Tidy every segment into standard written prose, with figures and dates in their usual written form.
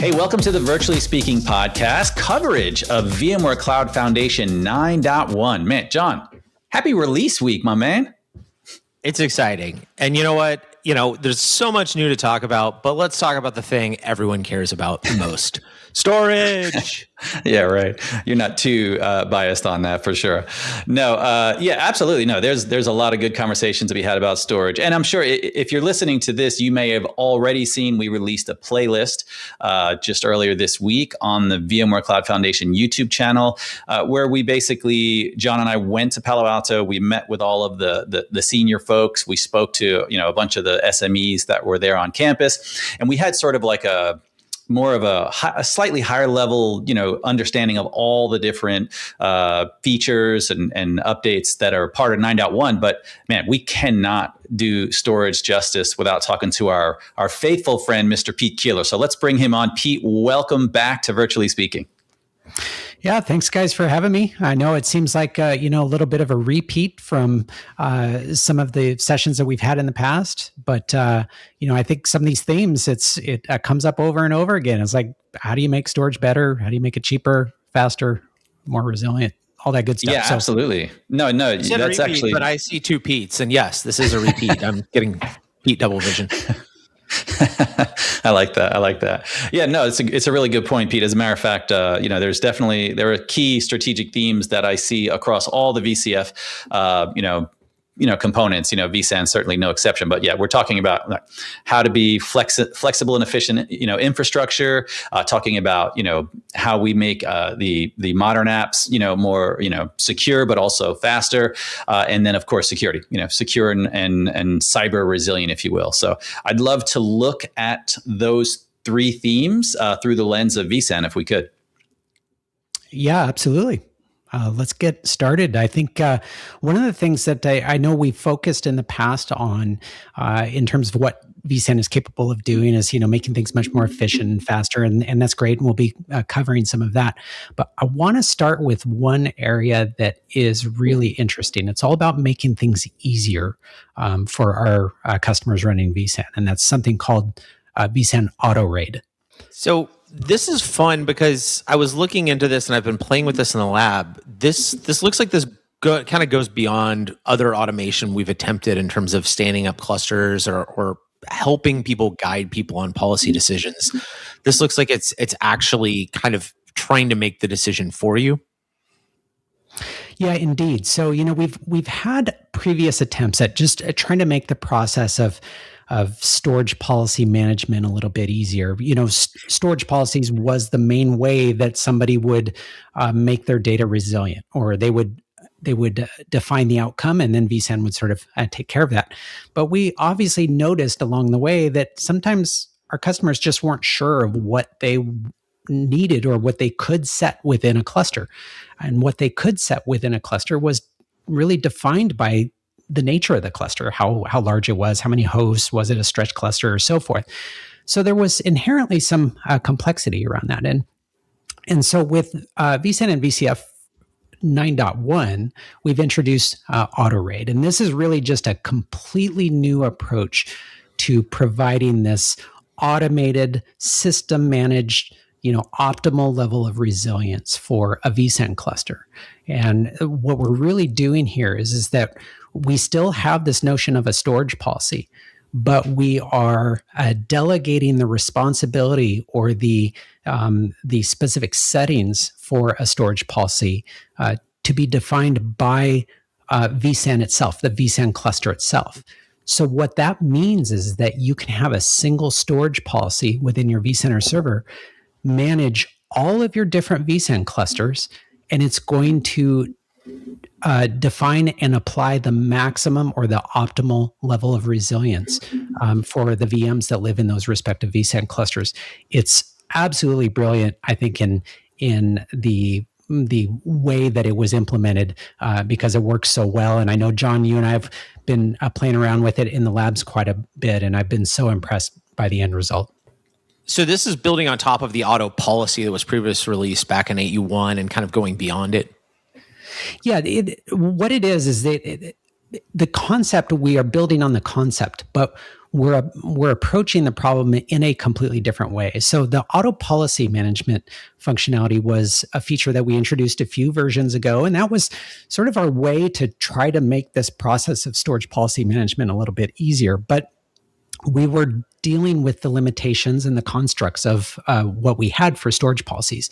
Hey, welcome to the Virtually Speaking podcast, coverage of VMware Cloud Foundation 9.1. Man, John, happy release week, my man. It's exciting. And you know what? There's so much new to talk about, but let's talk about the thing everyone cares about the most. Storage. Yeah, right. You're not too biased on that for sure. No, yeah, absolutely. No, there's a lot of good conversations to be had about storage. And I'm sure if you're listening to this, you may have already seen we released a playlist just earlier this week on the VMware Cloud Foundation YouTube channel, where we basically, John and I went to Palo Alto. We met with all of the senior folks. We spoke to, a bunch of the SMEs that were there on campus. And we had sort of like a slightly higher level, understanding of all the different features and updates that are part of 9.1. But man, we cannot do storage justice without talking to our faithful friend, Mr. Pete Koehler. So let's bring him on. Pete, welcome back to Virtually Speaking. Yeah, thanks guys for having me. I know it seems like a little bit of a repeat from some of the sessions that we've had in the past, but I think some of these themes it comes up over and over again. It's like, how do you make storage better? How do you make it cheaper, faster, more resilient? All that good stuff. Yeah, absolutely. No, that's repeat, actually. But I see two Petes, and yes, this is a repeat. I'm getting Pete double vision. I like that. Yeah, no, it's a really good point, Pete. As a matter of fact, there are key strategic themes that I see across all the VCF, components. vSAN certainly no exception. But yeah, we're talking about how to be flexible and efficient. Infrastructure. Talking about how we make the modern apps more secure but also faster, and then of course security. Secure and cyber resilient, if you will. So I'd love to look at those three themes through the lens of vSAN, if we could. Yeah, absolutely. Let's get started. I think one of the things that I know we've focused in the past on in terms of what vSAN is capable of doing is, making things much more efficient and faster. And that's great. And we'll be covering some of that. But I want to start with one area that is really interesting. It's all about making things easier for our customers running vSAN. And that's something called vSAN Auto RAID. So this is fun because I was looking into this and I've been playing with this in the lab. This looks like this kind of goes beyond other automation we've attempted in terms of standing up clusters or helping people guide people on policy decisions. This looks like it's actually kind of trying to make the decision for you. Yeah, indeed. So, we've had previous attempts at just trying to make the process of storage policy management a little bit easier. Storage policies was the main way that somebody would make their data resilient, or they would define the outcome, and then vSAN would sort of take care of that. But we obviously noticed along the way that sometimes our customers just weren't sure of what they needed or what they could set within a cluster. And what they could set within a cluster was really defined by the nature of the cluster, how large it was, how many hosts, was it a stretch cluster, or so forth. So there was inherently some complexity around that. And so with vSAN and VCF 9.1, we've introduced Auto RAID. And this is really just a completely new approach to providing this automated, system-managed, optimal level of resilience for a vSAN cluster. And what we're really doing here is that we still have this notion of a storage policy, but we are delegating the responsibility or the specific settings for a storage policy to be defined by vSAN itself, the vSAN cluster itself. So what that means is that you can have a single storage policy within your vCenter server, manage all of your different vSAN clusters, and it's going to define and apply the maximum or the optimal level of resilience for the VMs that live in those respective vSAN clusters. It's absolutely brilliant, I think, in the way that it was implemented because it works so well. And I know, John, you and I have been playing around with it in the labs quite a bit, and I've been so impressed by the end result. So this is building on top of the auto policy that was previously released back in 8U1 and kind of going beyond it. Yeah, what it is that the concept, we are building on the concept, but we're approaching the problem in a completely different way. So the auto policy management functionality was a feature that we introduced a few versions ago, and that was sort of our way to try to make this process of storage policy management a little bit easier. But we were dealing with the limitations and the constructs of what we had for storage policies.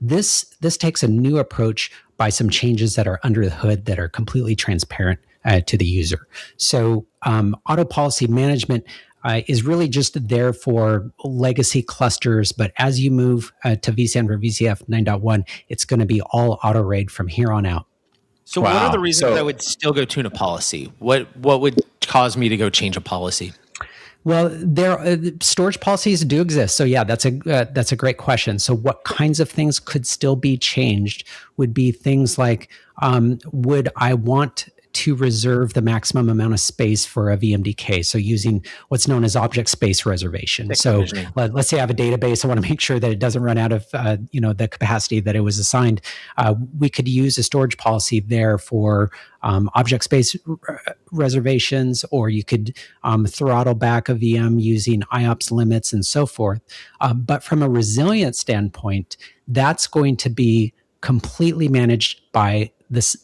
This takes a new approach by some changes that are under the hood that are completely transparent to the user. So auto policy management is really just there for legacy clusters, but as you move to vSAN or VCF 9.1, it's going to be all auto RAID from here on out. So what are the reasons I would still go tune a policy? What would cause me to go change a policy? Well, storage policies do exist. So yeah, that's a great question. So what kinds of things could still be changed would be things like, would I want to reserve the maximum amount of space for a VMDK? So using what's known as object space reservation. So let's say I have a database. I want to make sure that it doesn't run out of the capacity that it was assigned. We could use a storage policy there for object space reservations, or you could throttle back a VM using IOPS limits and so forth. But from a resilience standpoint, that's going to be completely managed by this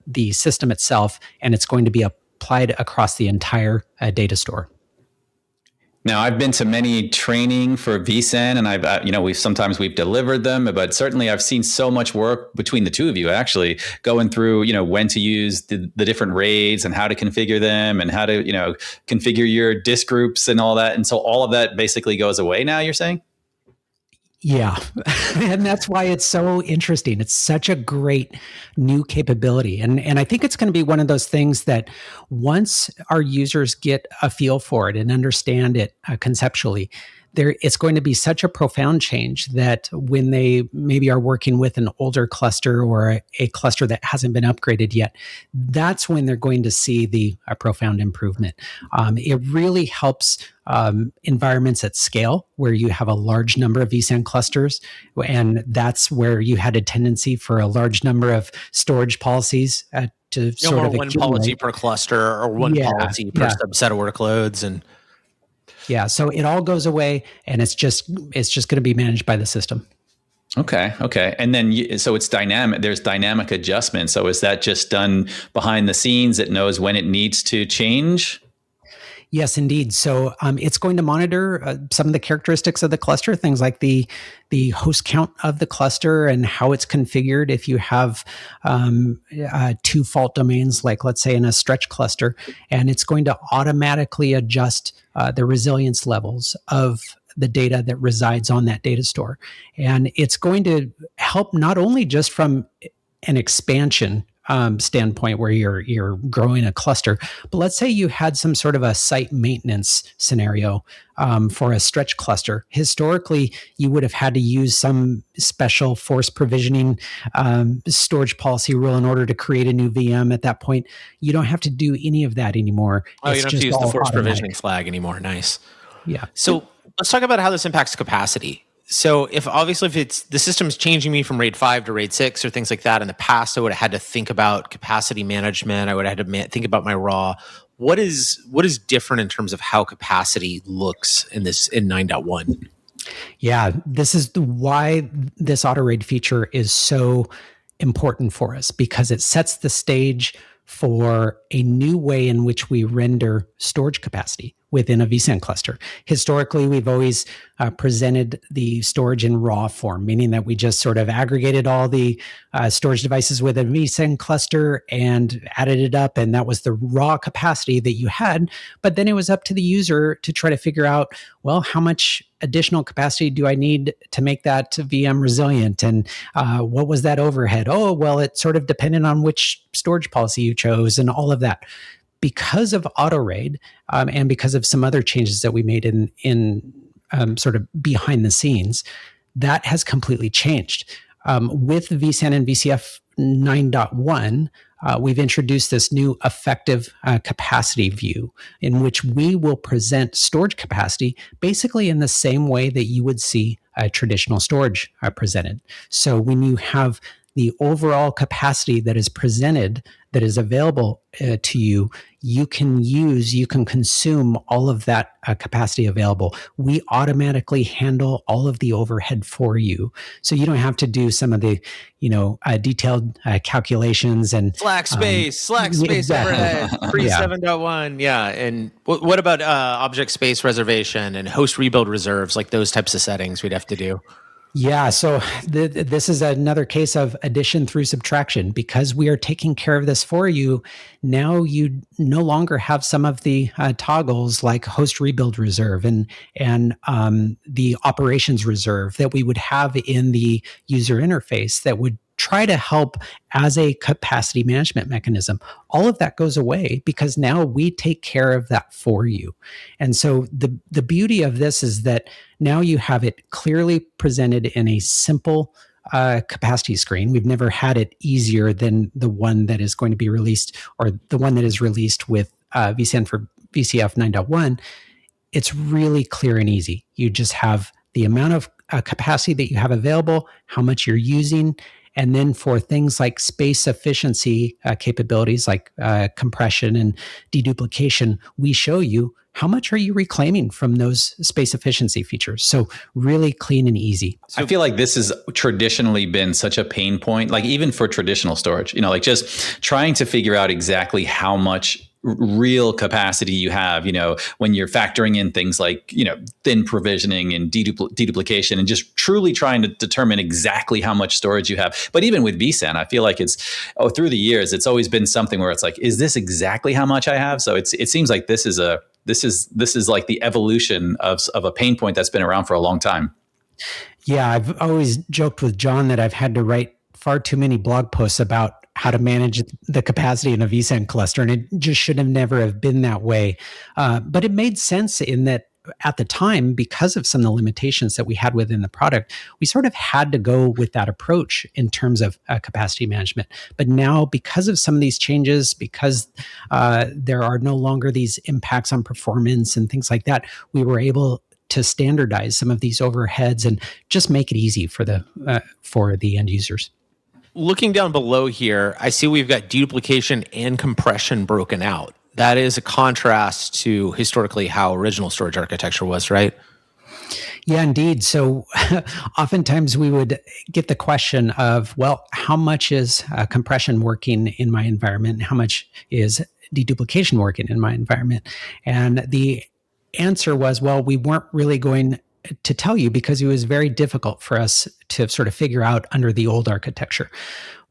the system itself, and it's going to be applied across the entire data store. Now, I've been to many training for vSAN, and we've delivered them, but certainly I've seen so much work between the two of you actually going through, when to use the different RAIDs and how to configure them and how to, configure your disk groups and all that. And so all of that basically goes away now, you're saying? Yeah. And that's why it's so interesting. It's such a great new capability. And I think it's going to be one of those things that once our users get a feel for it and understand it conceptually, it's going to be such a profound change that when they maybe are working with an older cluster or a cluster that hasn't been upgraded yet, that's when they're going to see a profound improvement. It really helps environments at scale where you have a large number of vSAN clusters, and that's where you had a tendency for a large number of storage policies to sort of one policy per cluster or one policy per subset of workloads. And yeah, so it all goes away, and it's just going to be managed by the system. Okay. And then, so it's dynamic. There's dynamic adjustment. So is that just done behind the scenes? It knows when it needs to change? Yes, indeed. So it's going to monitor some of the characteristics of the cluster, things like the host count of the cluster and how it's configured. If you have two fault domains, like let's say in a stretch cluster, and it's going to automatically adjust the resilience levels of the data that resides on that data store. And it's going to help not only just from an expansion standpoint where you're growing a cluster, but let's say you had some sort of a site maintenance scenario for a stretch cluster. Historically, you would have had to use some special force provisioning storage policy rule in order to create a new VM. At that point, you don't have to do any of that anymore. Oh, you don't have to use the force provisioning flag anymore. Nice. Yeah. So let's talk about how this impacts capacity. So if it's the system's changing me from RAID 5 to RAID 6 or things like that, in the past I would have had to think about capacity management. I would have had to think about my raw. What is different in terms of how capacity looks in 9.1? Yeah, this is why this auto RAID feature is so important for us, because it sets the stage for a new way in which we render storage capacity within a vSAN cluster. Historically, we've always presented the storage in raw form, meaning that we just sort of aggregated all the storage devices within a vSAN cluster and added it up, and that was the raw capacity that you had. But then it was up to the user to try to figure out, well, how much additional capacity do I need to make that VM resilient? And what was that overhead? Oh, well, it sort of depended on which storage policy you chose and all of that. Because of auto RAID and because of some other changes that we made in sort of behind the scenes, that has completely changed. With vSAN and VCF 9.1, we've introduced this new effective capacity view in which we will present storage capacity basically in the same way that you would see traditional storage presented. So when you have the overall capacity that is presented, that is available to you, you can consume all of that capacity available. We automatically handle all of the overhead for you. So you don't have to do some of the, detailed calculations and Slack space exactly. overhead, pre Yeah. 7.1. Yeah. And what about object space reservation and host rebuild reserves, like those types of settings we'd have to do? Yeah, so this is another case of addition through subtraction. Because we are taking care of this for you, now you no longer have some of the toggles like host rebuild reserve and the operations reserve that we would have in the user interface that would try to help as a capacity management mechanism. All of that goes away because now we take care of that for you. And so the beauty of this is that now you have it clearly presented in a simple capacity screen. We've never had it easier than the one that is going to be released, or the one that is released with vSAN for VCF 9.1. It's really clear and easy. You just have the amount of capacity that you have available, how much you're using, and then for things like space efficiency capabilities like compression and deduplication, we show you how much are you reclaiming from those space efficiency features. So really clean and easy. I feel like this has traditionally been such a pain point, like even for traditional storage, like just trying to figure out exactly how much real capacity you have, when you're factoring in things like, thin provisioning and deduplication, and just truly trying to determine exactly how much storage you have. But even with vSAN, I feel like through the years, it's always been something where it's like, is this exactly how much I have? So it seems like this is like the evolution of a pain point that's been around for a long time. Yeah, I've always joked with John that I've had to write far too many blog posts about how to manage the capacity in a vSAN cluster, and it just should have never have been that way. But it made sense in that at the time, because of some of the limitations that we had within the product, we sort of had to go with that approach in terms of capacity management. But now, because of some of these changes, because there are no longer these impacts on performance and things like that, we were able to standardize some of these overheads and just make it easy for the end users. Looking down below here, I see we've got deduplication and compression broken out. That is a contrast to historically how original storage architecture was, right? Yeah, indeed. So oftentimes we would get the question of, well, how much is compression working in my environment? How much is deduplication working in my environment? And the answer was, well, we weren't really going to tell you because it was very difficult for us to sort of figure out under the old architecture.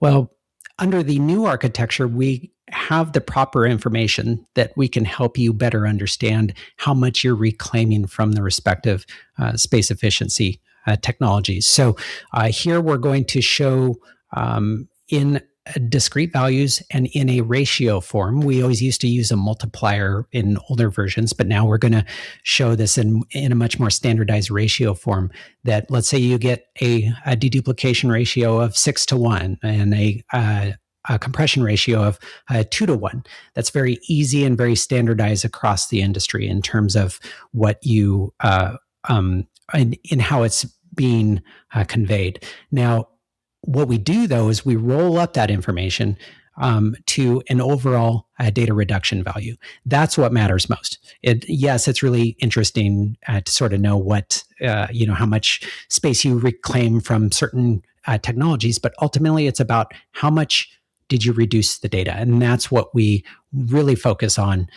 Well, under the new architecture, we have the proper information that we can help you better understand how much you're reclaiming from the respective space efficiency technologies. So here we're going to show in discrete values and in a ratio form. We always used to use a multiplier in older versions, but now we're going to show this in a much more standardized ratio form. That, let's say you get a deduplication ratio of 6:1 and a compression ratio of 2:1. That's very easy and very standardized across the industry in terms of what you in how it's being conveyed. Now, what we do, though, is we roll up that information to an overall data reduction value. That's what matters most. Yes, it's really interesting to sort of know what, how much space you reclaim from certain technologies, but ultimately it's about how much did you reduce the data? And that's what we really focus on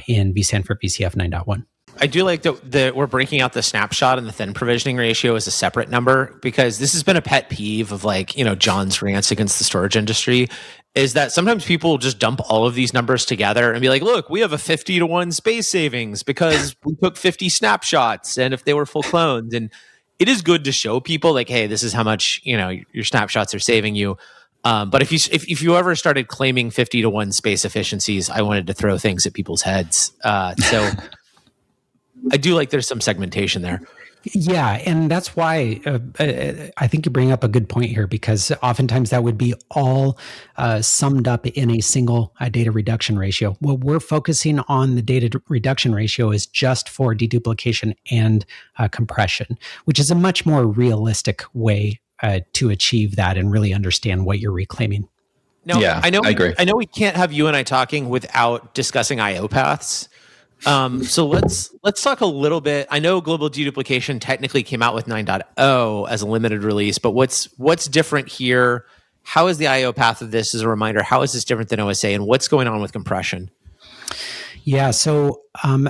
in vSAN for VCF 9.1. I do like that we're breaking out the snapshot and the thin provisioning ratio as a separate number, because this has been a pet peeve of John's rants against the storage industry, is that sometimes people just dump all of these numbers together and be like, look, we have a 50-1 space savings because we took 50 snapshots and if they were full clones. And it is good to show people like, hey, this is how much, your snapshots are saving you. But if you ever started claiming 50-1 space efficiencies, I wanted to throw things at people's heads. So I do like there's some segmentation there. Yeah, and that's why I think you bring up a good point here, because oftentimes that would be all summed up in a single data reduction ratio. What we're focusing on, the data reduction ratio, is just for deduplication and compression, which is a much more realistic way to achieve that and really understand what you're reclaiming. Now, Yeah, I agree. I know we can't have you and I talking without discussing I/O paths. So let's talk a little bit. I know global deduplication technically came out with 9.0 as a limited release, but what's different here? How is the I/O path of this, as a reminder? How is this different than OSA, and what's going on with compression? Yeah. So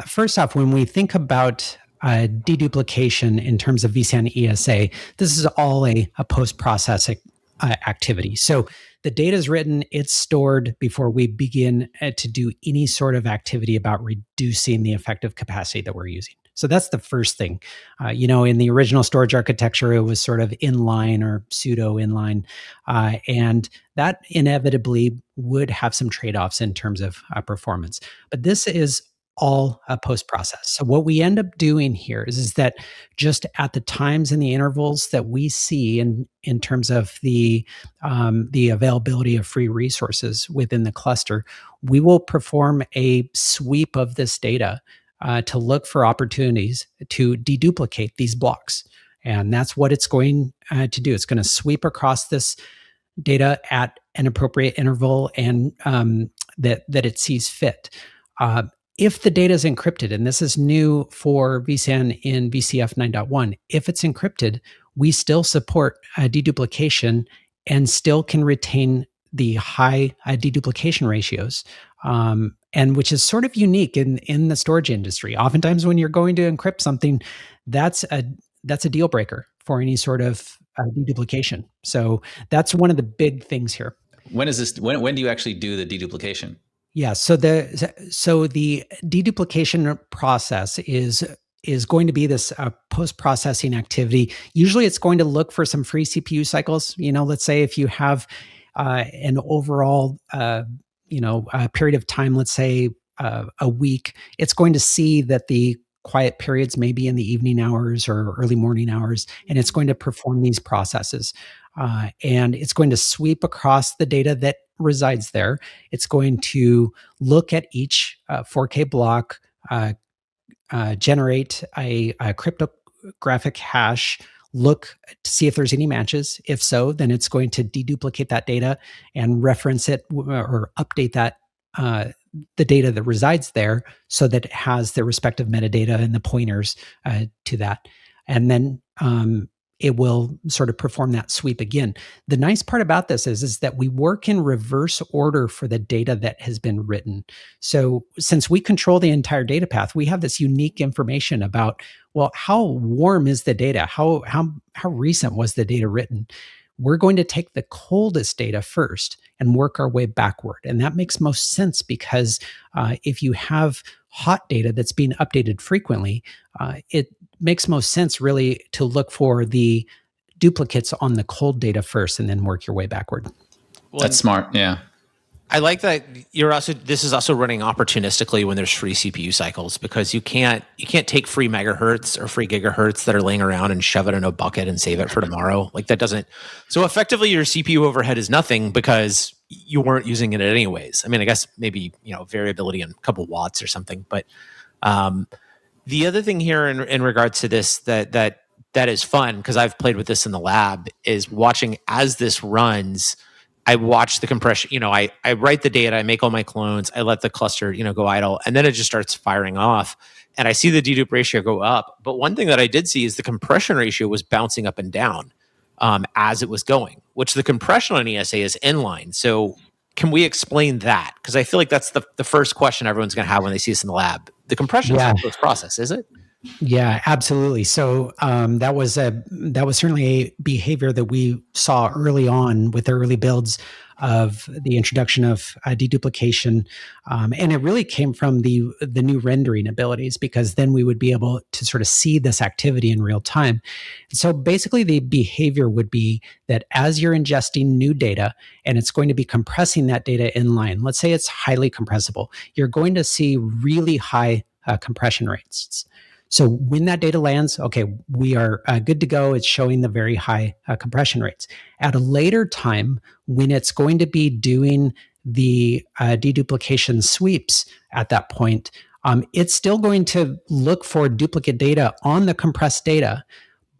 first off, when we think about deduplication in terms of vSAN ESA, this is all a post-processing activity. So the data is written, it's stored before we begin to do any sort of activity about reducing the effective capacity that we're using. So that's the first thing. In the original storage architecture, it was sort of inline or pseudo inline. And that inevitably would have some trade-offs in terms of performance. But this is all a post-process. So what we end up doing here is that just at the times and the intervals that we see in terms of the availability of free resources within the cluster, we will perform a sweep of this data to look for opportunities to deduplicate these blocks. And that's what it's going to do. It's going to sweep across this data at an appropriate interval and that it sees fit. If the data is encrypted, and this is new for vSAN in VCF 9.1, if it's encrypted, we still support deduplication and still can retain the high deduplication ratios, and which is sort of unique in the storage industry. Oftentimes, when you're going to encrypt something, that's a deal breaker for any sort of deduplication. So that's one of the big things here. When is this? When do you actually do the deduplication? Yeah, so the deduplication process is going to be this post-processing activity. Usually it's going to look for some free CPU cycles. Let's say if you have an overall period of time, let's say a week, it's going to see that the quiet periods may be in the evening hours or early morning hours, and it's going to perform these processes. And it's going to sweep across the data that resides there. It's going to look at each 4K block, generate a cryptographic hash, look to see if there's any matches. If so, then it's going to deduplicate that data and reference it or update that the data that resides there so that it has the respective metadata and the pointers to that. And then it will sort of perform that sweep again. The nice part about this is that we work in reverse order for the data that has been written. So since we control the entire data path, we have this unique information about, well, how warm is the data? How recent was the data written? We're going to take the coldest data first and work our way backward. And that makes most sense because if you have hot data that's being updated frequently, it makes most sense really to look for the duplicates on the cold data first and then work your way backward. Well, that's smart. Yeah. I like that this is also running opportunistically when there's free CPU cycles, because you can't take free megahertz or free gigahertz that are laying around and shove it in a bucket and save it for tomorrow. Like that doesn't. So effectively your CPU overhead is nothing because you weren't using it anyways. I mean, I guess maybe, variability in a couple watts or something, but the other thing here in regards to this that is fun, because I've played with this in the lab, is watching as this runs. I watch the compression, I write the data, I make all my clones, I let the cluster, go idle, and then it just starts firing off. And I see the dedupe ratio go up. But one thing that I did see is the compression ratio was bouncing up and down as it was going, which the compression on ESA is inline. So can we explain that? Because I feel like that's the first question everyone's going to have when they see us in the lab. The compression is not this process, is it? Yeah, absolutely. So that was certainly a behavior that we saw early on with the early builds of the introduction of deduplication, and it really came from the new rendering abilities, because then we would be able to sort of see this activity in real time. So basically, the behavior would be that as you're ingesting new data and it's going to be compressing that data inline, let's say it's highly compressible, you're going to see really high compression rates. So when that data lands, okay, we are good to go. It's showing the very high compression rates. At a later time, when it's going to be doing the deduplication sweeps at that point, it's still going to look for duplicate data on the compressed data,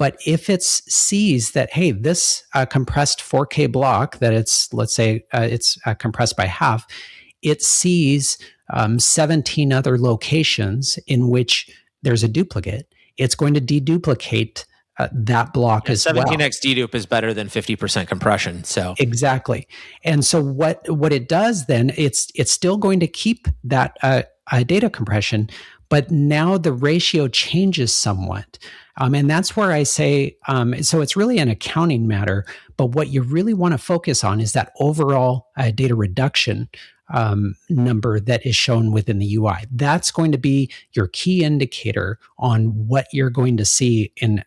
But if it sees that, hey, this compressed 4K block that let's say it's compressed by half, it sees 17 other locations in which there's a duplicate, it's going to deduplicate that block as well. 17x dedupe is better than 50% compression. So exactly. And so what it does then, it's still going to keep that data compression, but now the ratio changes somewhat. And that's where I say, so it's really an accounting matter, but what you really want to focus on is that overall data reduction number that is shown within the UI. That's going to be your key indicator on what you're going to see in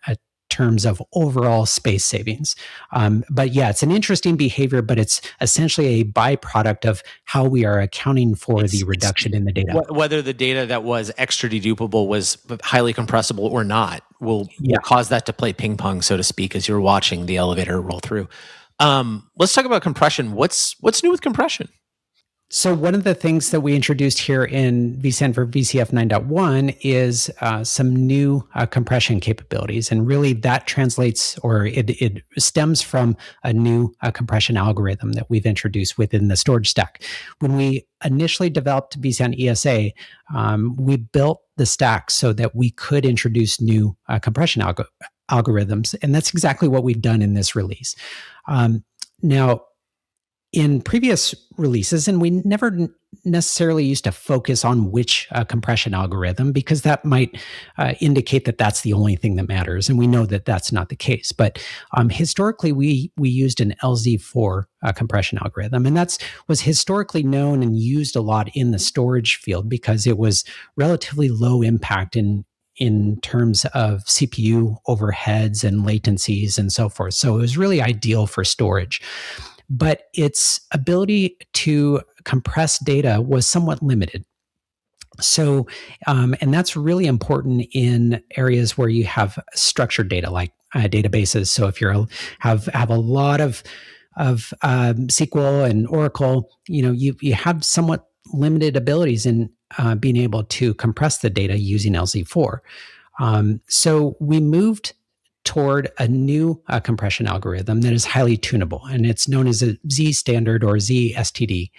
terms of overall space savings. But yeah, it's an interesting behavior, but it's essentially a byproduct of how we are accounting for the reduction in the data. Whether the data that was extra dedupable was highly compressible or not will cause that to play ping pong, so to speak, as you're watching the elevator roll through. Let's talk about compression. What's new with compression? So one of the things that we introduced here in vSAN for VCF 9.1 is some new compression capabilities. And really that translates, or it stems from a new compression algorithm that we've introduced within the storage stack. When we initially developed vSAN ESA, we built the stack so that we could introduce new compression algorithms. And that's exactly what we've done in this release. Now, in previous releases, and we never necessarily used to focus on which compression algorithm, because that might indicate that that's the only thing that matters. And we know that that's not the case. But historically, we used an LZ4 compression algorithm. And that was historically known and used a lot in the storage field because it was relatively low impact in terms of CPU overheads and latencies and so forth. So it was really ideal for storage. But its ability to compress data was somewhat limited. So, and that's really important in areas where you have structured data, like databases. So if you have a lot of SQL and Oracle, you have somewhat limited abilities in being able to compress the data using LZ4. So we moved toward a new compression algorithm that is highly tunable, and it's known as a Zstandard or ZSTD.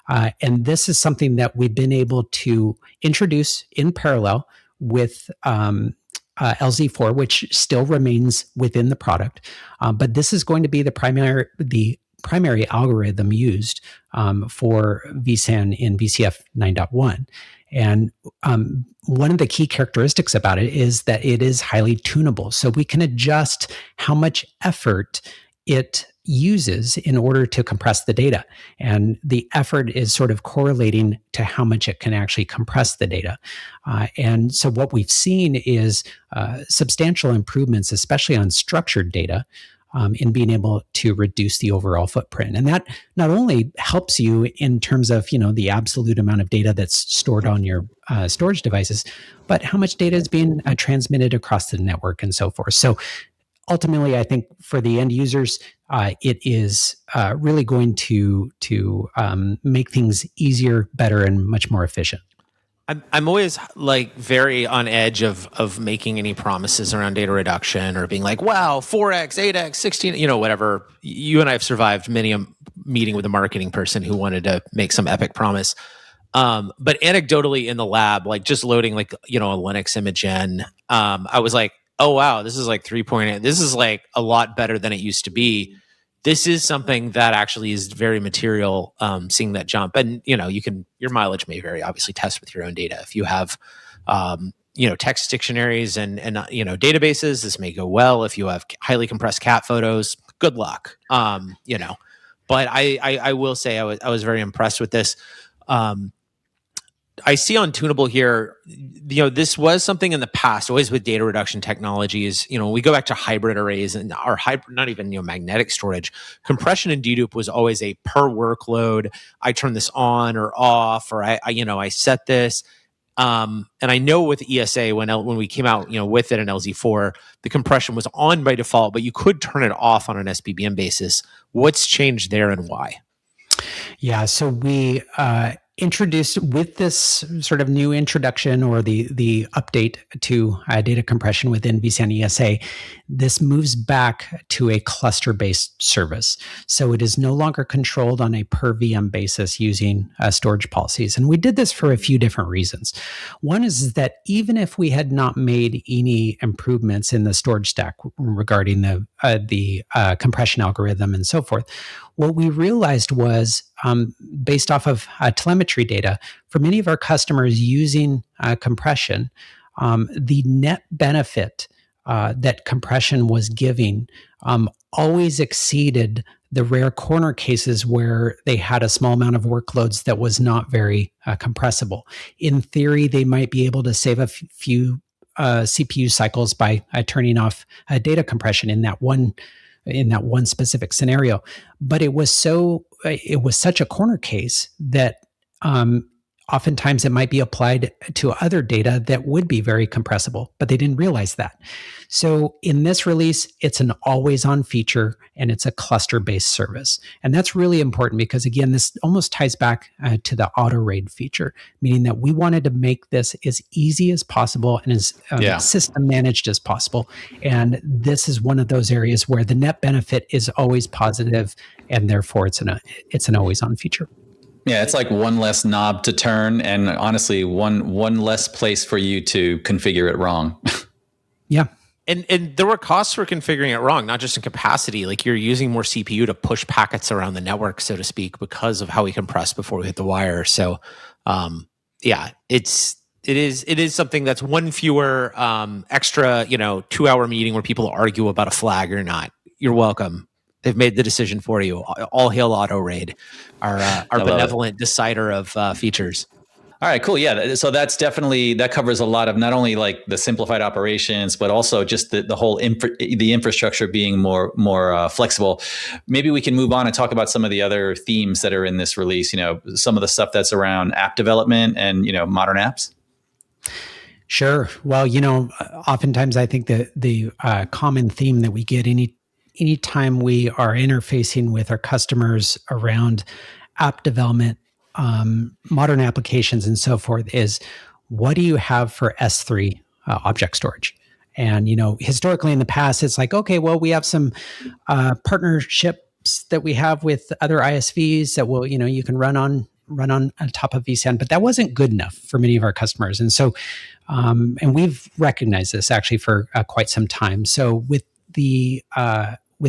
And this is something that we've been able to introduce in parallel with LZ4, which still remains within the product. But this is going to be the primary algorithm used for vSAN in VCF 9.1. And one of the key characteristics about it is that it is highly tunable. So we can adjust how much effort it uses in order to compress the data. And the effort is sort of correlating to how much it can actually compress the data. And so what we've seen is substantial improvements, especially on structured data, in being able to reduce the overall footprint. And that not only helps you in terms of, the absolute amount of data that's stored on your storage devices, but how much data is being transmitted across the network and so forth. So ultimately, I think for the end users, it is really going to make things easier, better, and much more efficient. I'm always very on edge of making any promises around data reduction or being like, wow, 4x, 8x, 16, whatever. You and I have survived many a meeting with a marketing person who wanted to make some epic promise. But anecdotally in the lab, just loading a Linux image in, I was like, oh, wow, this is 3.8. This is a lot better than it used to be. This is something that actually is very material, seeing that jump. And, your mileage may vary, obviously test with your own data. If you have, text dictionaries and databases, this may go well. If you have highly compressed cat photos, good luck. But I will say I was very impressed with this. I see on Tunable here, this was something in the past, always with data reduction technologies. We go back to hybrid arrays and our not even magnetic storage. Compression and dedupe was always a per workload. I turn this on or off, or I set this. And I know with ESA when we came out, with it in LZ4, the compression was on by default, but you could turn it off on an SPBM basis. What's changed there and why? Yeah, so we introduced with this sort of new introduction or the update to data compression within vSAN ESA, this moves back to a cluster-based service. So it is no longer controlled on a per VM basis using storage policies. And we did this for a few different reasons. One is that even if we had not made any improvements in the storage stack regarding the compression algorithm and so forth, what we realized was, based off of telemetry data, for many of our customers using compression, the net benefit that compression was giving always exceeded the rare corner cases where they had a small amount of workloads that was not very compressible. In theory, they might be able to save a few CPU cycles by turning off data compression in that one specific scenario. But it was such a corner case that oftentimes it might be applied to other data that would be very compressible, but they didn't realize that. So in this release, it's an always-on feature and it's a cluster-based service. And that's really important because, again, this almost ties back to the auto raid feature, meaning that we wanted to make this as easy as possible and as system managed as possible. And this is one of those areas where the net benefit is always positive, and therefore it's an always-on feature. Yeah, it's like one less knob to turn, and honestly, one less place for you to configure it wrong. Yeah. And there were costs for configuring it wrong, not just in capacity. Like you're using more CPU to push packets around the network, so to speak, because of how we compress before we hit the wire. So, it is something that's one fewer extra, 2-hour meeting where people argue about a flag or not. You're welcome. They've made the decision for you. All hail Auto Raid, our benevolent decider of features. All right, cool. Yeah, so that covers a lot of not only like the simplified operations, but also just the whole the infrastructure being more flexible. Maybe we can move on and talk about some of the other themes that are in this release. Some of the stuff that's around app development and modern apps. Sure. Well, oftentimes I think the common theme that we get anytime we are interfacing with our customers around app development, modern applications and so forth is, what do you have for S3 object storage? And, historically in the past, it's like, okay, well, we have some partnerships that we have with other ISVs that will, you can run on top of vSAN, but that wasn't good enough for many of our customers. And so, and we've recognized this actually for quite some time. So with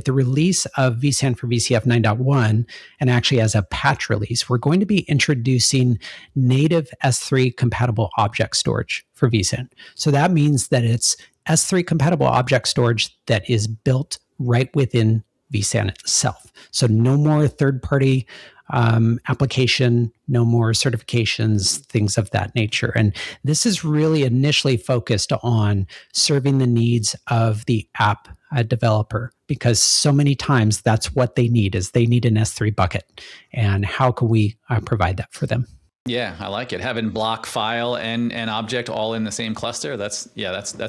the release of vSAN for VCF 9.1, and actually as a patch release, we're going to be introducing native S3 compatible object storage for vSAN. So that means that it's S3 compatible object storage that is built right within vSAN itself. So no more third-party application, no more certifications, things of that nature. And this is really initially focused on serving the needs of the app developer, because so many times that's what they need is they need an S3 bucket. And how can we provide that for them? Yeah, I like it. Having block, file, and object all in the same cluster. That's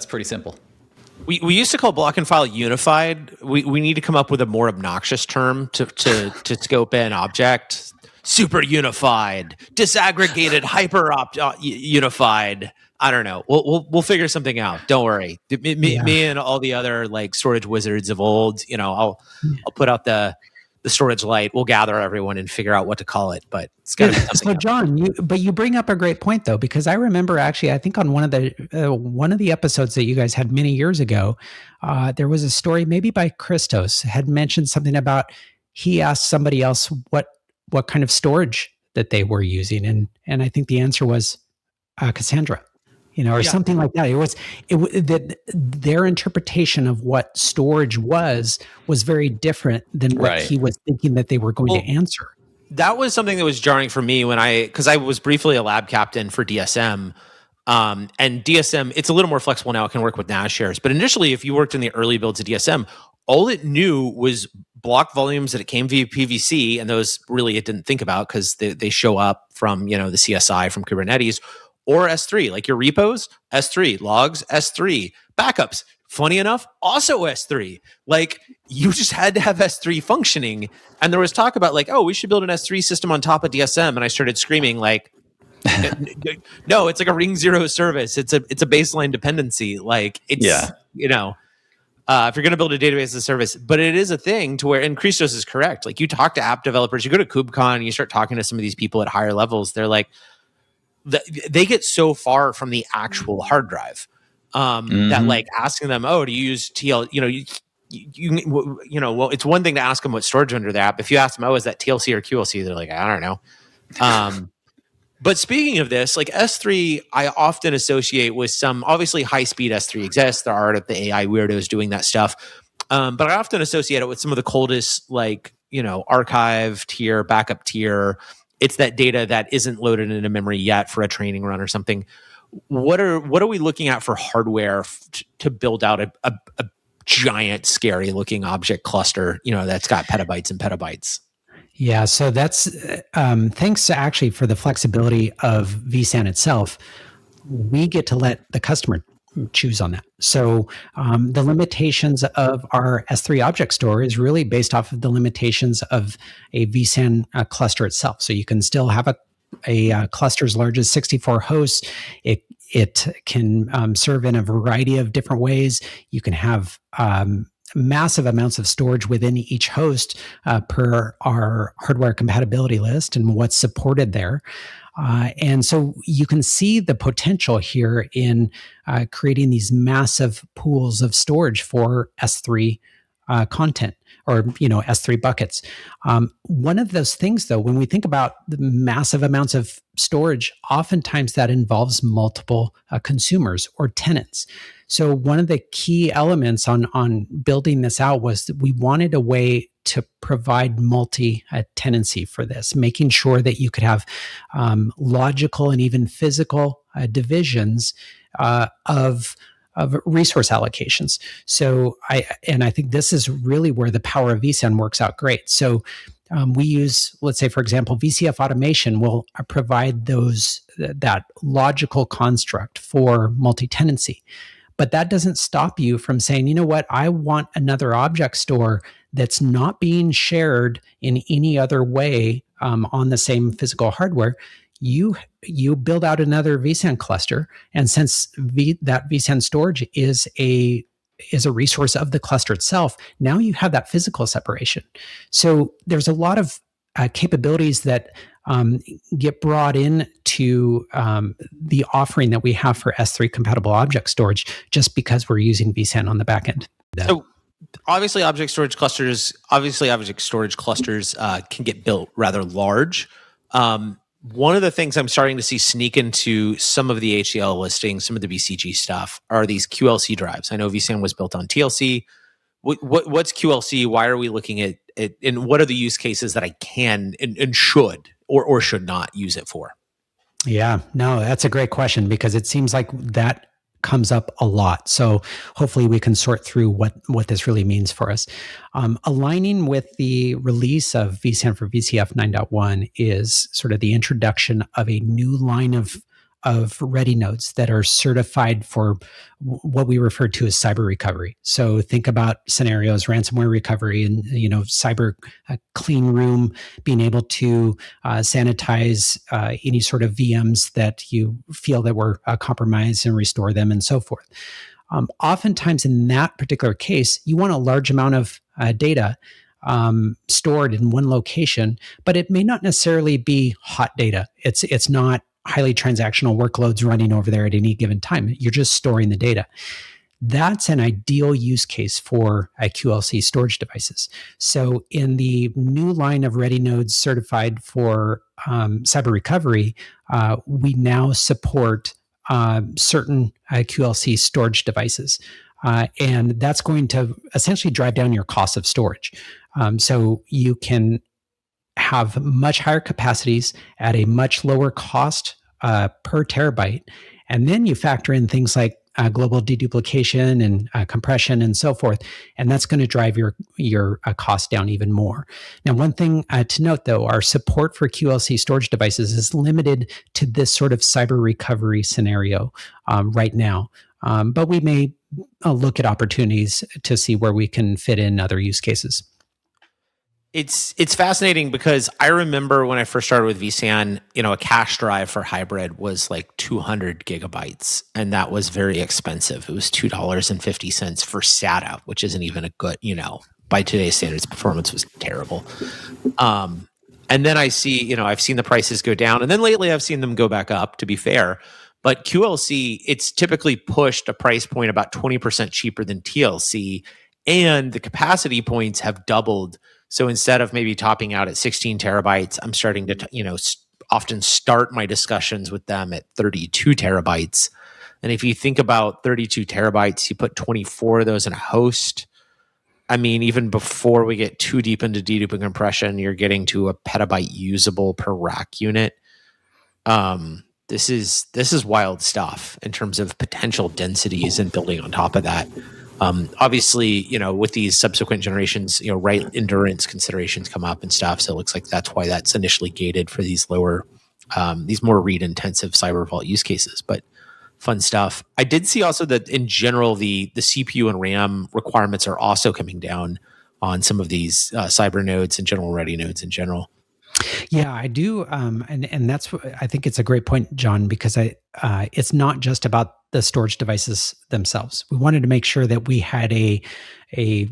pretty simple. We used to call block and file unified. We need to come up with a more obnoxious term to scope in object. Super unified, disaggregated, hyper unified. I don't know. We'll figure something out. Don't worry. Me and all the other like storage wizards of old. I'll put out the storage light. We'll gather everyone and figure out what to call it. But it's got to be something. So, John, you bring up a great point though, because I remember actually, I think on one of the episodes that you guys had many years ago, there was a story maybe by Christos had mentioned something about he asked somebody else what kind of storage that they were using, and I think the answer was Cassandra. Or something like that. It was that their interpretation of what storage was very different than what he was thinking that they were going to answer. That was something that was jarring for me because I was briefly a lab captain for DSM. And DSM, it's a little more flexible now. It can work with NAS shares. But initially, if you worked in the early builds of DSM, all it knew was block volumes that it came via PVC, and those really it didn't think about because they show up from the CSI from Kubernetes. Or S3, like your repos, S3, logs, S3, backups, Funny enough, also S3. Like, you just had to have S3 functioning. And there was talk about like, oh, we should build an S3 system on top of DSM. And I started screaming like, no, it's like a ring zero service. It's a baseline dependency. Like, it's, if you're going to build a database as a service, but it is a thing to where, and Christos is correct. Like, you talk to app developers, you go to KubeCon, you start talking to some of these people at higher levels. They're like, they get so far from the actual hard drive that like asking them, oh, do you use TL? Well, it's one thing to ask them what storage under the app. If you ask them, oh, is that TLC or QLC? They're like, I don't know. But speaking of this, like S3, I often associate with some, obviously high-speed S3 exists. There are the AI weirdos doing that stuff. But I often associate it with some of the coldest, like, archive tier, backup tier. It's that data that isn't loaded into memory yet for a training run or something. What are we looking at for hardware to build out a giant, scary-looking object cluster, that's got petabytes and petabytes? Yeah, so that's thanks actually for the flexibility of vSAN itself. We get to let the customer choose on that. So the limitations of our S3 object store is really based off of the limitations of a vSAN cluster itself. So you can still have a cluster as large as 64 hosts. It can serve in a variety of different ways. You can have massive amounts of storage within each host per our hardware compatibility list and what's supported there. And so you can see the potential here in creating these massive pools of storage for S3 content, or S3 buckets. One of those things, though, when we think about the massive amounts of storage, oftentimes that involves multiple consumers or tenants. So one of the key elements on building this out was that we wanted a way to provide multi-tenancy for this, making sure that you could have logical and even physical divisions of resource allocations. So I think this is really where the power of vSAN works out great. So we use, let's say, for example, VCF automation will provide that logical construct for multi-tenancy. But that doesn't stop you from saying, you know what, I want another object store that's not being shared in any other way on the same physical hardware. You build out another vSAN cluster, and since that vSAN storage is a resource of the cluster itself, now you have that physical separation. So there's a lot of capabilities that get brought into the offering that we have for S3 compatible object storage, just because we're using vSAN on the back end. So obviously object storage clusters can get built rather large. One of the things I'm starting to see sneak into some of the HCL listings, some of the BCG stuff, are these QLC drives. I know vSAN was built on TLC. What's QLC? Why are we looking at it? And what are the use cases that I can and should or should not use it for? Yeah, no, that's a great question, because it seems like that comes up a lot. So hopefully we can sort through what this really means for us. Aligning with the release of vSAN for VCF 9.1 is sort of the introduction of a new line of ready nodes that are certified for what we refer to as cyber recovery. So think about scenarios, ransomware recovery, and cyber clean room, being able to sanitize any sort of VMs that you feel that were compromised and restore them, and so forth. Oftentimes in that particular case, you want a large amount of data stored in one location, but it may not necessarily be hot data. It's not highly transactional workloads running over there at any given time. You're just storing the data. That's an ideal use case for QLC storage devices. So in the new line of ready nodes certified for cyber recovery, we now support certain QLC storage devices. And that's going to essentially drive down your cost of storage. So you can have much higher capacities at a much lower cost per terabyte. And then you factor in things like global deduplication and compression and so forth. And that's going to drive your cost down even more. Now, one thing to note, though, our support for QLC storage devices is limited to this sort of cyber recovery scenario right now. But we may look at opportunities to see where we can fit in other use cases. It's fascinating because I remember when I first started with vSAN, a cache drive for hybrid was like 200 gigabytes, and that was very expensive. It was $2.50 for SATA, which isn't even a good, by today's standards, performance was terrible. And then I've seen the prices go down, and then lately I've seen them go back up, to be fair. But QLC, it's typically pushed a price point about 20% cheaper than TLC, and the capacity points have doubled. So instead of maybe topping out at 16 terabytes, I'm starting to, often start my discussions with them at 32 terabytes. And if you think about 32 terabytes, you put 24 of those in a host. I mean, even before we get too deep into deduping compression, you're getting to a petabyte usable per rack unit. This is wild stuff in terms of potential densities and building on top of that. Obviously, with these subsequent generations, write endurance considerations come up and stuff. So it looks like that's why that's initially gated for these lower, these more read intensive cyber vault use cases. But fun stuff. I did see also that in general, the CPU and RAM requirements are also coming down on some of these cyber nodes and general ready nodes in general. Yeah, I do, and that's I think it's a great point, John, because it's not just about the storage devices themselves. We wanted to make sure that we had a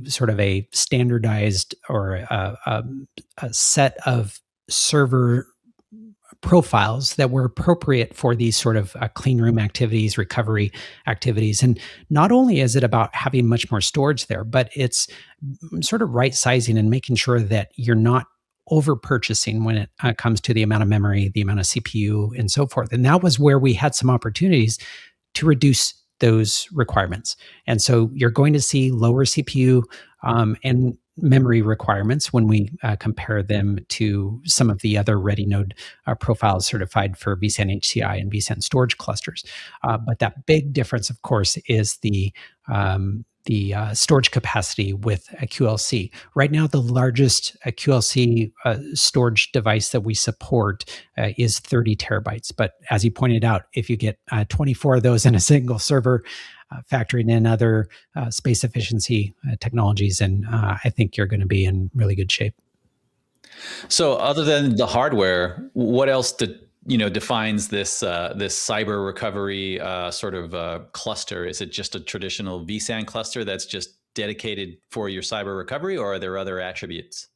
sort of a standardized or a set of server profiles that were appropriate for these sort of clean room activities, recovery activities. And not only is it about having much more storage there, but it's sort of right sizing and making sure that you're not over purchasing when it comes to the amount of memory, the amount of CPU, and so forth. And that was where we had some opportunities to reduce those requirements. And so you're going to see lower CPU and memory requirements when we compare them to some of the other ready node profiles certified for vSAN HCI and vSAN storage clusters. But that big difference, of course, is the storage capacity with a QLC. Right now, the largest QLC storage device that we support is 30 terabytes. But as you pointed out, if you get 24 of those in a single server, factoring in other space efficiency technologies, and I think you're going to be in really good shape. So other than the hardware, what else defines this cyber recovery sort of cluster? Is it just a traditional vSAN cluster that's just dedicated for your cyber recovery, or are there other attributes?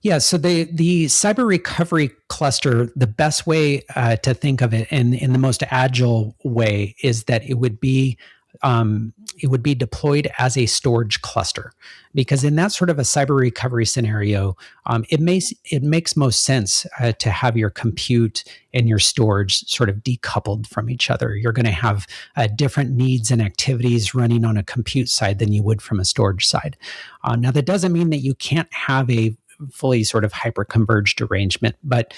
Yeah, so the cyber recovery cluster, the best way to think of it, and in the most agile way, is that it would be deployed as a storage cluster, because in that sort of a cyber recovery scenario, it makes most sense to have your compute and your storage sort of decoupled from each other. You're going to have different needs and activities running on a compute side than you would from a storage side. Now, that doesn't mean that you can't have a fully sort of hyper-converged arrangement. But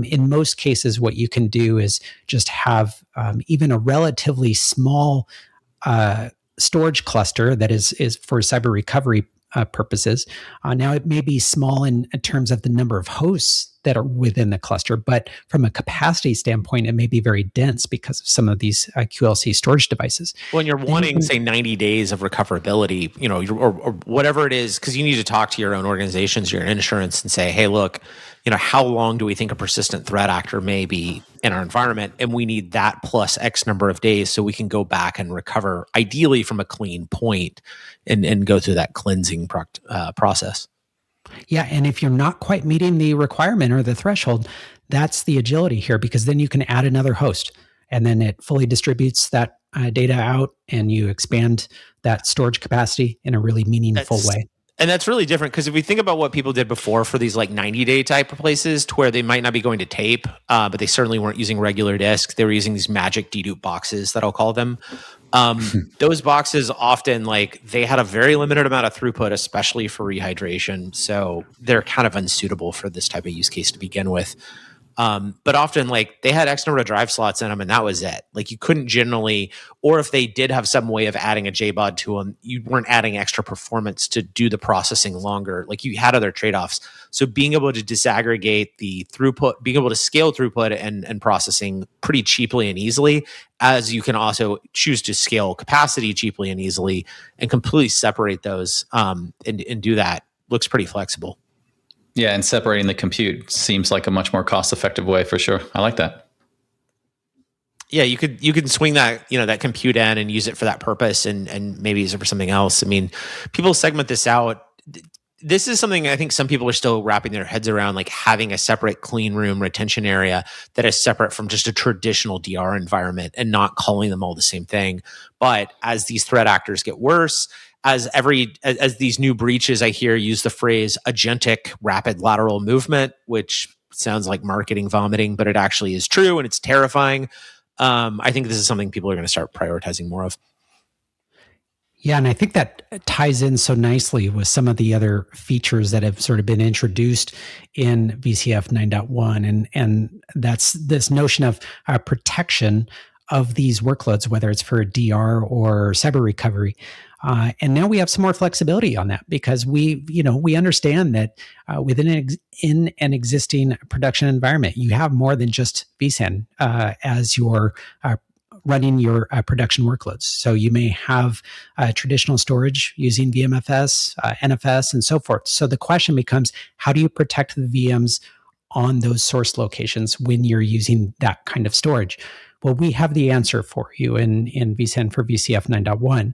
in most cases, what you can do is just have even a relatively small storage cluster that is for cyber recovery purposes. Now, it may be small in terms of the number of hosts that are within the cluster, but from a capacity standpoint, it may be very dense because of some of these QLC storage devices. When you're wanting, say, 90 days of recoverability, or whatever it is, because you need to talk to your own organizations, your insurance, and say, hey, look, how long do we think a persistent threat actor may be in our environment? And we need that plus X number of days so we can go back and recover, ideally from a clean point, and go through that cleansing process. Yeah, and if you're not quite meeting the requirement or the threshold, that's the agility here, because then you can add another host, and then it fully distributes that data out, and you expand that storage capacity in a really meaningful way. And that's really different, because if we think about what people did before for these like 90-day type of places, to where they might not be going to tape, but they certainly weren't using regular disk. They were using these magic dedupe boxes that I'll call them. Those boxes often, they had a very limited amount of throughput, especially for rehydration. So they're kind of unsuitable for this type of use case to begin with. But often like they had X number of drive slots in them and that was it. Like you couldn't generally, or if they did have some way of adding a JBOD to them, you weren't adding extra performance to do the processing longer. Like you had other trade-offs. So being able to disaggregate the throughput, being able to scale throughput and processing pretty cheaply and easily, as you can also choose to scale capacity cheaply and easily and completely separate those and do that looks pretty flexible. Yeah, and separating the compute seems like a much more cost-effective way for sure. I like that. Yeah, you could swing that, that compute in and use it for that purpose and maybe use it for something else. I mean, people segment this out. This is something I think some people are still wrapping their heads around, like having a separate clean room retention area that is separate from just a traditional DR environment and not calling them all the same thing. But as these threat actors get worse, as these new breaches, I hear use the phrase agentic rapid lateral movement, which sounds like marketing vomiting, but it actually is true and it's terrifying. I think this is something people are going to start prioritizing more of. Yeah, and I think that ties in so nicely with some of the other features that have sort of been introduced in VCF 9.1, and that's this notion of protection of these workloads, whether it's for DR or cyber recovery. And now we have some more flexibility on that because we understand that within in an existing production environment, you have more than just vSAN as your running your production workloads. So you may have traditional storage using VMFS, NFS, and so forth. So the question becomes, how do you protect the VMs on those source locations when you're using that kind of storage? Well, we have the answer for you in vSAN for VCF 9.1,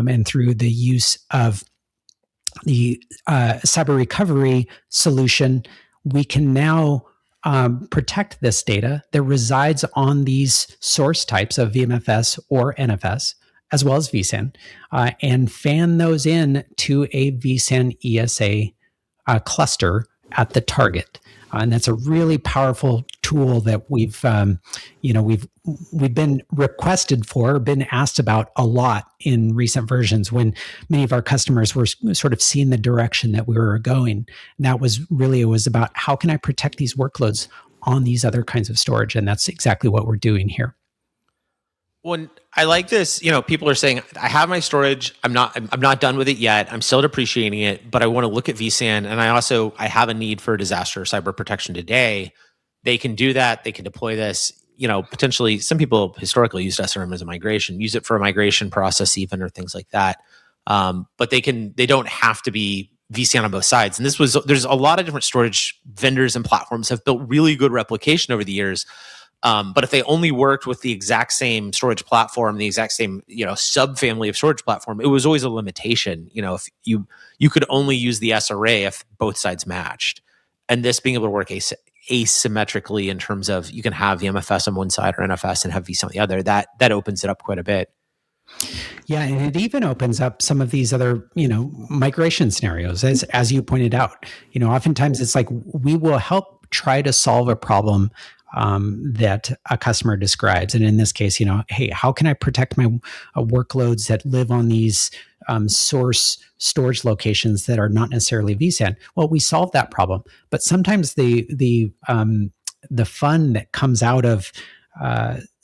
and through the use of the cyber recovery solution, we can now protect this data that resides on these source types of VMFS or NFS, as well as vSAN, and fan those in to a vSAN ESA cluster at the target. And that's a really powerful tool that we've been requested for, been asked about a lot in recent versions when many of our customers were sort of seeing the direction that we were going. And that was really, it was about how can I protect these workloads on these other kinds of storage? And that's exactly what we're doing here. When I like this, people are saying, I have my storage. I'm not done with it yet. I'm still depreciating it, but I want to look at vSAN. And I have a need for disaster cyber protection today. They can do that. They can deploy this, potentially some people historically used SRM as a migration, use it for a migration process even, or things like that. But they don't have to be vSAN on both sides. And there's a lot of different storage vendors and platforms have built really good replication over the years. But if they only worked with the exact same storage platform, the exact same, subfamily of storage platform, it was always a limitation. If you could only use the SRA if both sides matched. And this being able to work asymmetrically in terms of you can have VMFS on one side or NFS and have vSAN on the other, that opens it up quite a bit. Yeah, and it even opens up some of these other, migration scenarios, as you pointed out. Oftentimes it's like we will help try to solve a problem that a customer describes. And in this case, hey, how can I protect my workloads that live on these source storage locations that are not necessarily vSAN? Well, we solve that problem. But sometimes the fun that comes out of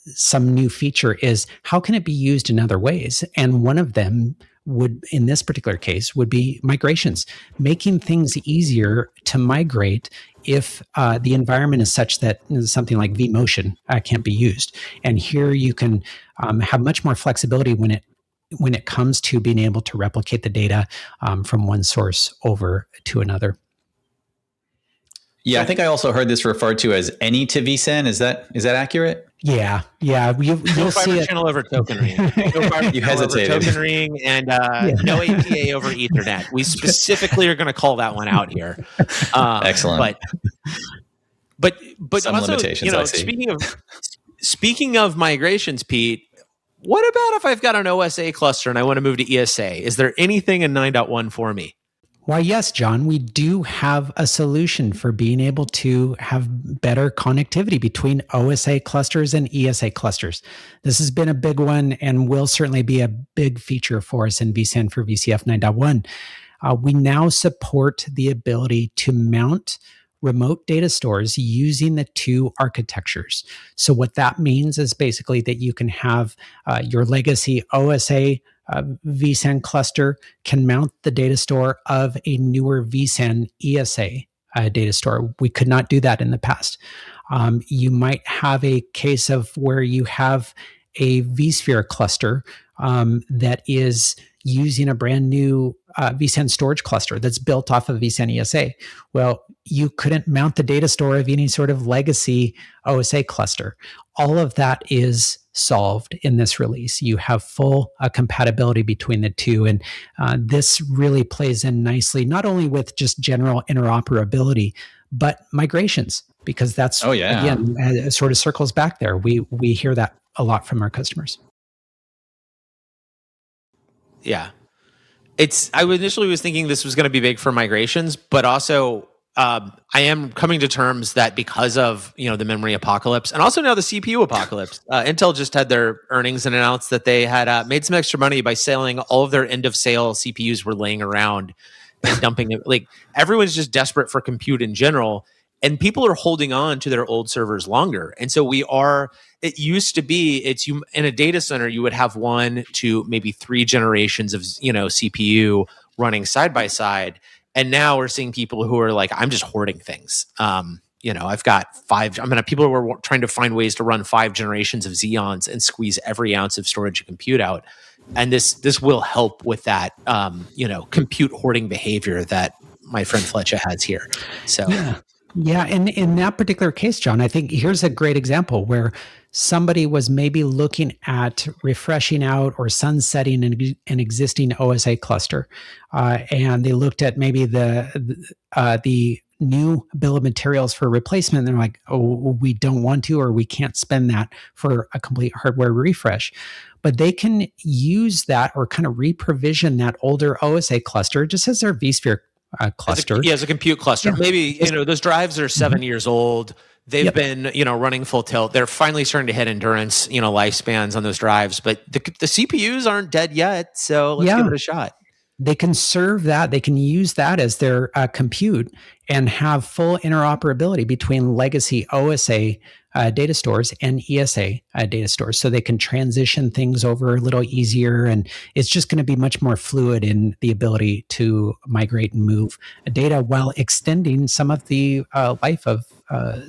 some new feature is how can it be used in other ways? And one of them would, in this particular case, would be migrations, making things easier to migrate if the environment is such that something like vMotion can't be used. And here you can have much more flexibility when it comes to being able to replicate the data from one source over to another. Yeah, I think I also heard this referred to as any to vSAN. Is that accurate? Yeah. You'll see it. Channel over token ring. No fiber You hesitated. over token ring and no APA over Ethernet. We specifically are going to call that one out here. Excellent. But some also, limitations. I see. Speaking of migrations, Pete, what about if I've got an OSA cluster and I want to move to ESA? Is there anything in 9.1 for me? Why, yes, John, we do have a solution for being able to have better connectivity between OSA clusters and ESA clusters. This has been a big one and will certainly be a big feature for us in vSAN for VCF 9.1. We now support the ability to mount remote data stores using the two architectures. So what that means is basically that you can have your legacy OSA vSAN cluster can mount the data store of a newer vSAN ESA data store. We could not do that in the past. You might have a case of where you have a vSphere cluster that is using a brand new vSAN storage cluster that's built off of vSAN ESA. Well, you couldn't mount the data store of any sort of legacy OSA cluster. All of that is solved in this release. You have full compatibility between the two. And this really plays in nicely, not only with just general interoperability, but migrations, because that's, again, it sort of circles back there. We hear that a lot from our customers. Yeah. I initially was thinking this was going to be big for migrations, but also I am coming to terms that because of the memory apocalypse and also now the CPU apocalypse, Intel just had their earnings and announced that they had made some extra money by selling all of their end of sale CPUs were laying around and dumping it. Like everyone's just desperate for compute in general, and people are holding on to their old servers longer. And so it used to be, in a data center, you would have 1 to maybe 3 generations of, CPU running side by side. And now we're seeing people who are like, I'm just hoarding things. I've got 5, people were trying to find ways to run 5 generations of Xeons and squeeze every ounce of storage and compute out. And this will help with that, compute hoarding behavior that my friend Fletcher has here. So Yeah, and in that particular case, John, I think here's a great example where somebody was maybe looking at refreshing out or sunsetting an existing OSA cluster, and they looked at maybe the new bill of materials for replacement. And they're like, oh, we don't want to, or we can't spend that for a complete hardware refresh. But they can use that or kind of re-provision that older OSA cluster just as their vSphere cluster. As a compute cluster. Yeah. Maybe, those drives are 7 years old. They've been, running full tilt. They're finally starting to hit endurance, lifespans on those drives, but the CPUs aren't dead yet. So let's give it a shot. They can serve that. They can use that as their compute and have full interoperability between legacy OSA data stores and ESA data stores. So they can transition things over a little easier. And it's just going to be much more fluid in the ability to migrate and move data while extending some of the life of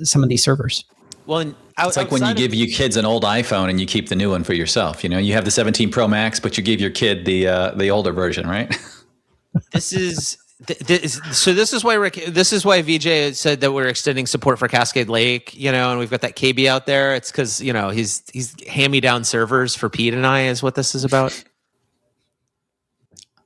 some of these servers. Well, it's like when you give your kids an old iPhone and you keep the new one for yourself. You have the 17 Pro Max, but you give your kid the older version, right? This is why VJ said that we're extending support for Cascade Lake, and we've got that KB out there. It's because he's hand-me-down servers for Pete and I is what this is about.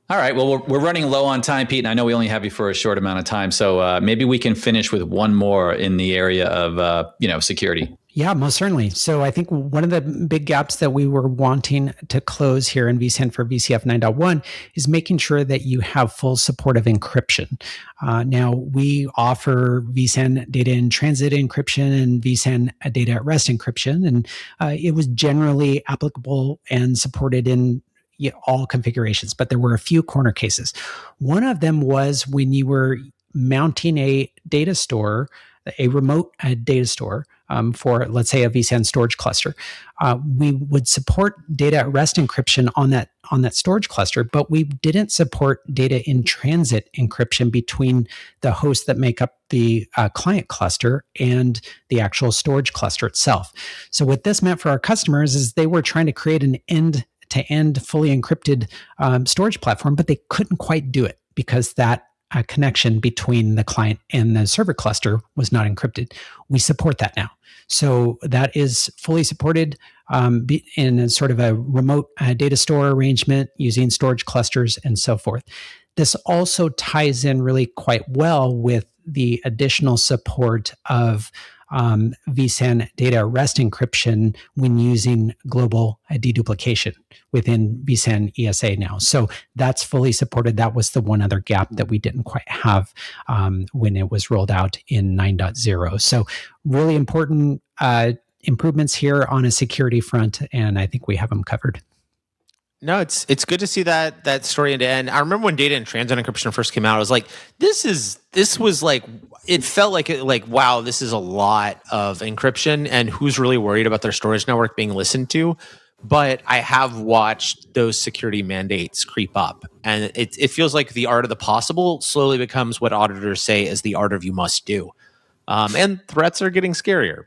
All right. Well, we're running low on time, Pete, and I know we only have you for a short amount of time. So maybe we can finish with one more in the area of security. Yeah, most certainly. So I think one of the big gaps that we were wanting to close here in vSAN for VCF 9.1 is making sure that you have full support of encryption. Now, we offer vSAN data in transit encryption and vSAN data at rest encryption, and it was generally applicable and supported in all configurations, but there were a few corner cases. One of them was when you were mounting a data store, a remote data store for, let's say, a vSAN storage cluster. We would support data at rest encryption on that storage cluster, but we didn't support data in transit encryption between the hosts that make up the client cluster and the actual storage cluster itself. So what this meant for our customers is they were trying to create an end-to-end fully encrypted storage platform, but they couldn't quite do it because that connection between the client and the server cluster was not encrypted. We support that now. So that is fully supported in a sort of a remote data store arrangement using storage clusters and so forth. This also ties in really quite well with the additional support of vSAN data at rest encryption when using global deduplication within vSAN ESA now. So that's fully supported. That was the one other gap that we didn't quite have when it was rolled out in 9.0. So really important improvements here on a security front, and I think we have them covered. No, it's good to see that story end to end. I remember when data in transit encryption first came out, I was like, this was like, it felt like wow, this is a lot of encryption, and who's really worried about their storage network being listened to? But I have watched those security mandates creep up, and it feels like the art of the possible slowly becomes what auditors say is the art of you must do. And threats are getting scarier,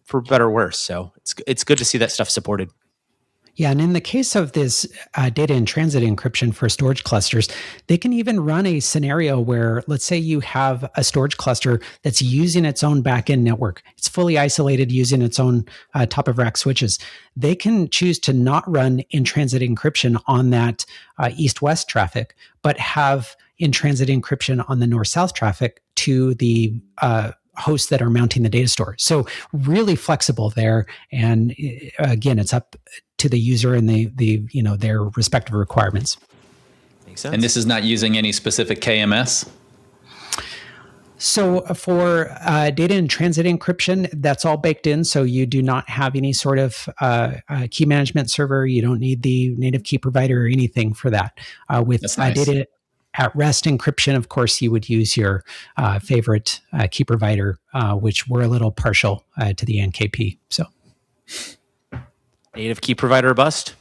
for better or worse. So it's good to see that stuff supported. Yeah, and in the case of this data in transit encryption for storage clusters, they can even run a scenario where, let's say you have a storage cluster that's using its own backend network. It's fully isolated using its own top of rack switches. They can choose to not run in transit encryption on that east-west traffic, but have in transit encryption on the north-south traffic to the hosts that are mounting the data store. So really flexible there. And again, it's up to the user and their respective requirements. Makes sense. And this is not using any specific KMS? So for data in transit encryption, that's all baked in. So you do not have any sort of key management server. You don't need the native key provider or anything for that. With nice. Data at rest encryption, of course, you would use your favorite key provider, which we're a little partial to the NKP. So, native key provider bust.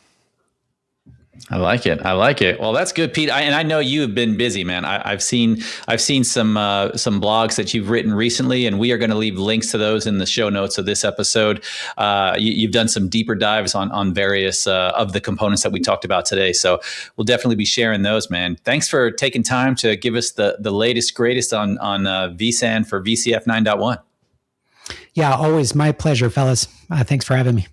I like it. Well, that's good, Pete. I know you have been busy, man. I've seen some blogs that you've written recently, and we are going to leave links to those in the show notes of this episode. You've done some deeper dives on various of the components that we talked about today. So we'll definitely be sharing those, man. Thanks for taking time to give us the latest, greatest on vSAN for VCF 9.1. Yeah, always my pleasure, fellas. Thanks for having me.